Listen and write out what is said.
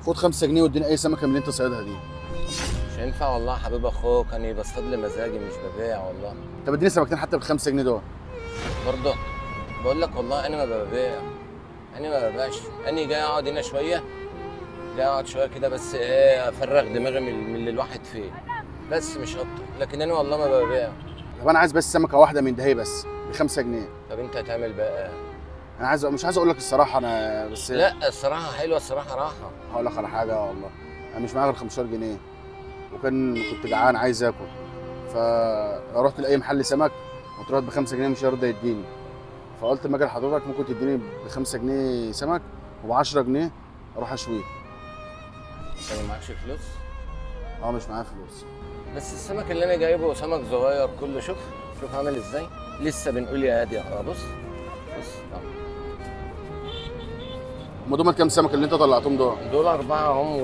خد 5 جنيه واديني اي سمكه من اللي انت صيادها دي. مش هينفع والله يا حبيب اخوك، انا بصطاد لمزاجي مش ببيع والله. طب اديني سمكتين حتى بال 5 جنيه دول. برضه بقول لك والله انا ما ببيع، انا ما ببيعش، انا جاي اقعد هنا شويه، جاي اقعد شويه كده بس ايه افرغ دماغي من اللي الواحد فيه، بس مش اكتر، لكن انا والله ما ببيع. طب انا عايز بس سمكه واحده من دهي بس ب 5 جنيه. طب انت هتعمل بقى ايه؟ انا مش عايز اقول لك الصراحه انا بس. لا الصراحه حلوه، الصراحه راحه. هقول لك على حاجه والله، انا مش معايا غير 15 جنيه كنت جعان عايز اكل، فرحت لاي محل سمك وطلعت ب 5 جنيه مش هيرضى يديني، فقلت اما اجي لحضرتك ممكن تديني ب 5 جنيه سمك وب 10 جنيه اروح اشويه. انت ما معكش فلوس؟ اه مش معايا فلوس. بس السمك اللي انا جايبه سمك صغير كله، شوف عامل ازاي، لسه بنقول يا هادي يا بص هم دول كام سمك اللي انت طلعتهم دول؟ دول 4 هم.